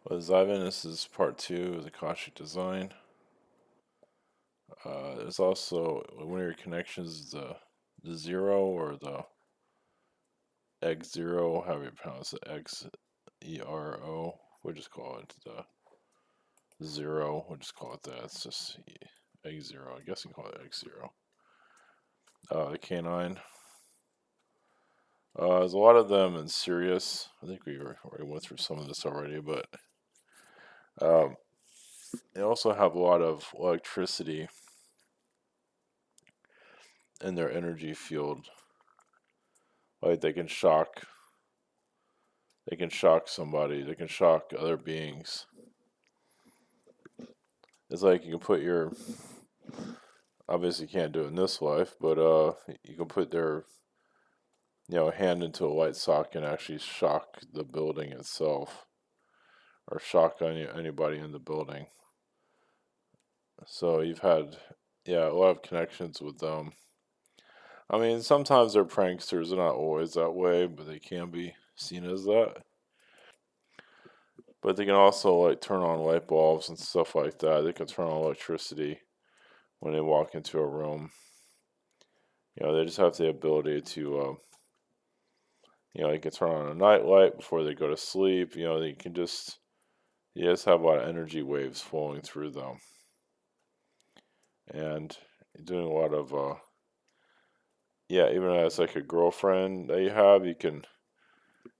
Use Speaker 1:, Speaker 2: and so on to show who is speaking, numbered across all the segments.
Speaker 1: Let's dive in. This is part two of the Akashic Design. There's also one of your connections, the zero or the xero, however you pronounce it, xero. We'll just call it the zero. We'll just call it that. It's just x0. I guess you can call it x0. The canine. There's a lot of them in Sirius. I think we already went through some of this already, but um, they also have a lot of electricity in their energy field. Like they can shock somebody, they can shock other beings. It's like you can put your, obviously you can't do it in this life, but you can put their, hand into a light socket and actually shock the building itself, or shock anybody in the building. So you've had, a lot of connections with them. I mean, sometimes they're pranksters. They're not always that way, but they can be seen as that. But they can also like turn on light bulbs and stuff like that. They can turn on electricity when they walk into a room. They just have the ability to, they can turn on a night light before they go to sleep. They can you just have a lot of energy waves flowing through them. And doing a lot of, even as like a girlfriend that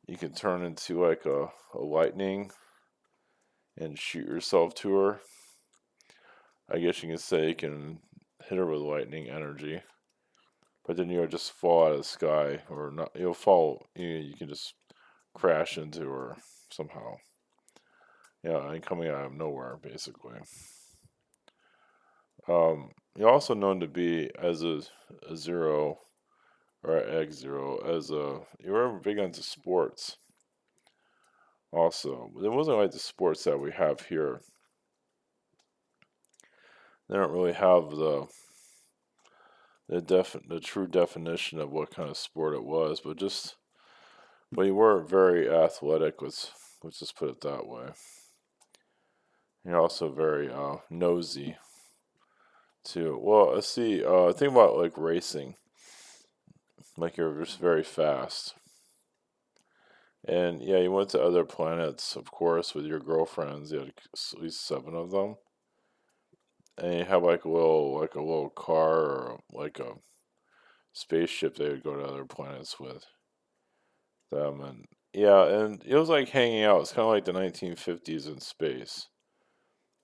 Speaker 1: you can turn into like a lightning and shoot yourself to her. I guess you can say you can hit her with lightning energy, but then you'll just fall out of the sky, or not. You'll fall. You can just crash into her somehow. And coming out of nowhere, basically. You're also known to be as a zero or an x0 as a. You were big into sports. Also, it wasn't like the sports that we have here. They don't really have the true definition of what kind of sport it was, but you were very athletic. Let's just put it that way. You're also very nosy too. Well, let's see. Think about like racing. Like you're just very fast. And yeah, you went to other planets, of course, with your girlfriends. You had at least 7 of them, and you have like a little car or like a spaceship. They would go to other planets with them, and yeah, and it was like hanging out. It's kind of like the 1950s in space,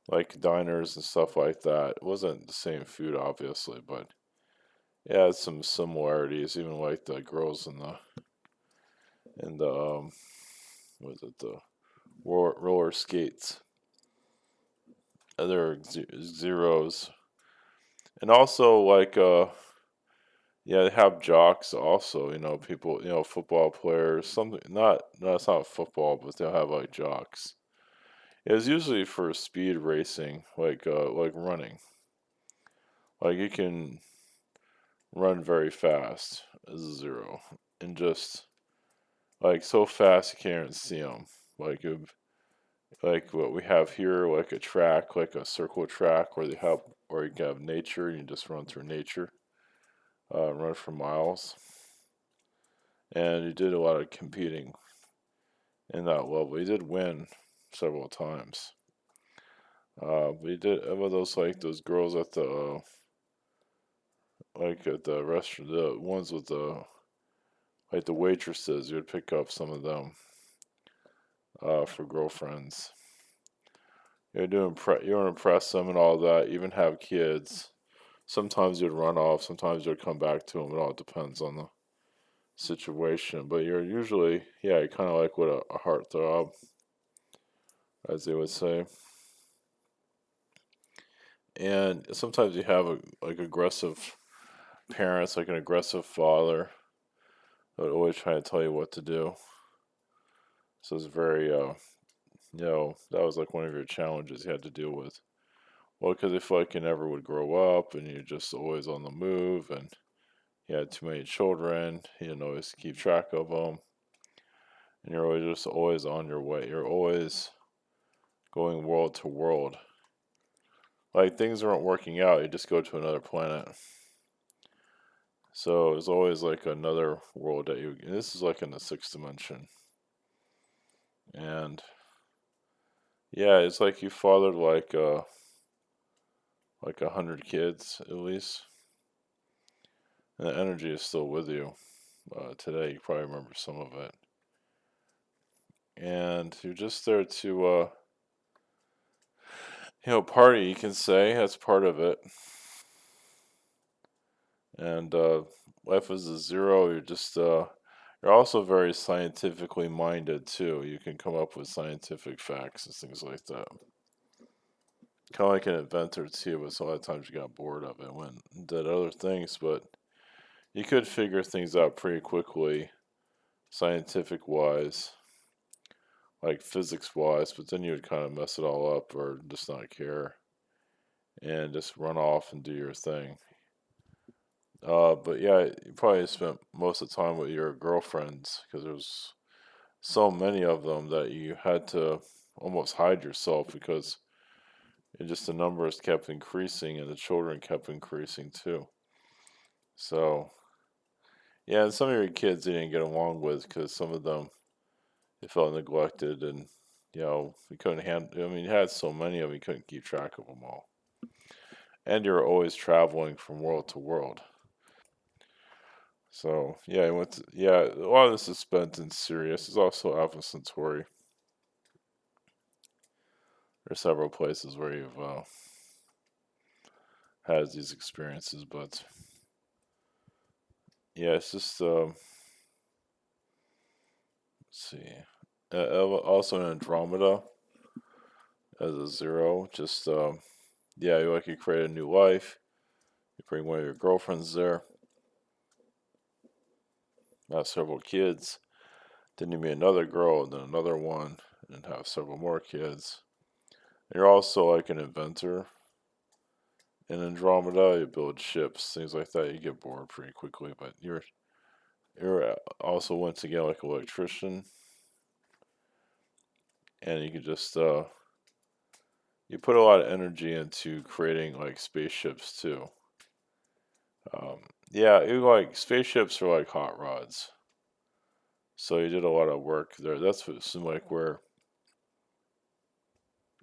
Speaker 1: like diners and stuff like that. It wasn't the same food, obviously, but yeah, it's some similarities. Even like the girls in the was it the roller skates, other zeros, and also like they have jocks also. People, football players. Something not no, it's not football, but they'll have like jocks. It was usually for speed racing, like running. Like you can run very fast as a zero, and just like so fast you can't even see them. Like like what we have here, like a track, like a circle track, where they have, or you can have nature, and you just run through nature, run for miles, and you did a lot of competing in that level. You did win several times. But you did one of those like those girls at the like at the restaurant, the ones with the like the waitresses. You would pick up some of them for girlfriends. You would impress them and all that. Even have kids. Sometimes you'd run off. Sometimes you'd come back to them. It all depends on the situation. But you're usually, you're kind of like with a heartthrob, as they would say. And sometimes you have like aggressive parents, like an aggressive father, that would always try to tell you what to do. So it's very, that was like one of your challenges you had to deal with. Well, because they feel like you never would grow up, and you're just always on the move, and you had too many children. You didn't always keep track of them, and you're always on your way. You're always going world to world. Like things aren't working out, you just go to another planet. So there's always like another world that you. And this is like in the sixth dimension, and yeah, it's like you fathered like 100 kids at least, and the energy is still with you. Today, you probably remember some of it, and you're just there to party. You can say that's part of it, and life is a zero. You're also very scientifically minded too. You can come up with scientific facts and things like that. Kind of like an inventor too, but so a lot of times you got bored of it, went and did other things, but you could figure things out pretty quickly, scientific wise, like physics wise, but then you would kind of mess it all up or just not care and just run off and do your thing. But yeah, you probably spent most of the time with your girlfriends because there's so many of them that you had to almost hide yourself because the numbers kept increasing and the children kept increasing too. So yeah, and some of your kids you didn't get along with because some of them they felt neglected and we couldn't handle. I mean, you had so many of them, you couldn't keep track of them all, and you're always traveling from world to world. So yeah, a lot of this is spent in Sirius. There's also Alpha Centauri. There's several places where you've had these experiences, but yeah, it's just let's see. Also in Andromeda as a zero, just yeah, you create a new life. You bring one of your girlfriends there, have several kids. Then you meet another girl, and then another one, and have several more kids. And you're also like an inventor in Andromeda. You build ships, things like that. You get bored pretty quickly, but you're also once again like an electrician, and you can just you put a lot of energy into creating like spaceships too. Um, yeah, like spaceships are like hot rods. So you did a lot of work there. That's what seemed like where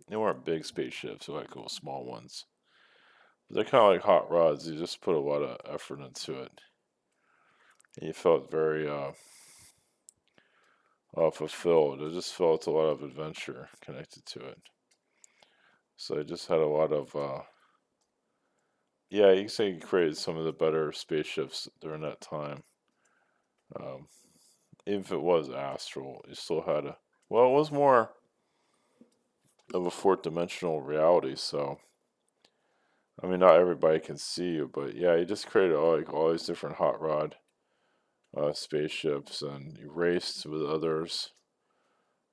Speaker 1: they weren't big spaceships, they're like little small ones. They're kind of like hot rods. You just put a lot of effort into it. And you felt very fulfilled. It just felt a lot of adventure connected to it. So I just had a lot of yeah. You can say you created some of the better spaceships during that time. Um, Even if it was astral, you still had a well. It was more of a fourth dimensional reality. So I mean, not everybody can see you, but yeah, you just created all these different hot rod spaceships, and you raced with others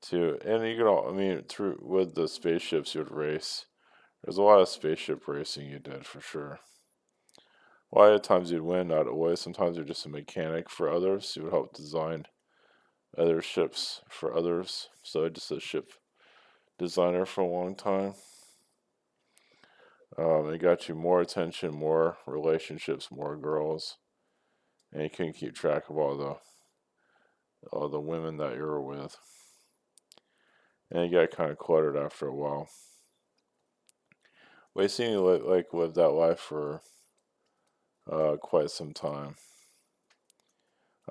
Speaker 1: too. And you could all, I mean, through with the spaceships, you'd race. There's a lot of spaceship racing you did for sure. A lot of times you'd win, not always. Sometimes you're just a mechanic for others. You would help design other ships for others. So just a ship designer for a long time. It got you more attention, more relationships, more girls, and you couldn't keep track of all the women that you were with, and it got kind of cluttered after a while. But you seemed to live that life for quite some time.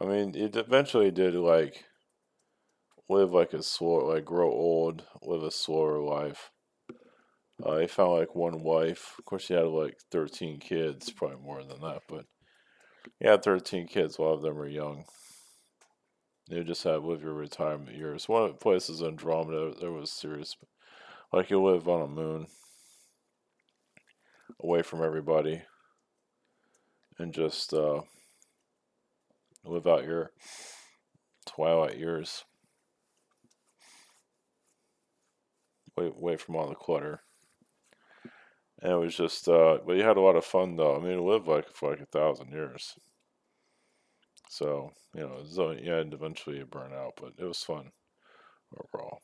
Speaker 1: I mean, it eventually did live like a slow, like grow old, live a slower life. He found like one wife. Of course, he had like 13 kids, probably more than that, but he had 13 kids. A lot of them were young. You just had live your retirement years. One of the places in Andromeda, there was serious, like you live on a moon, away from everybody, and just live out your twilight years, away from all the clutter. And it was just, but you had a lot of fun though. I mean, it lived like for like 1,000 years. So, yeah, and eventually you burn out, but it was fun overall.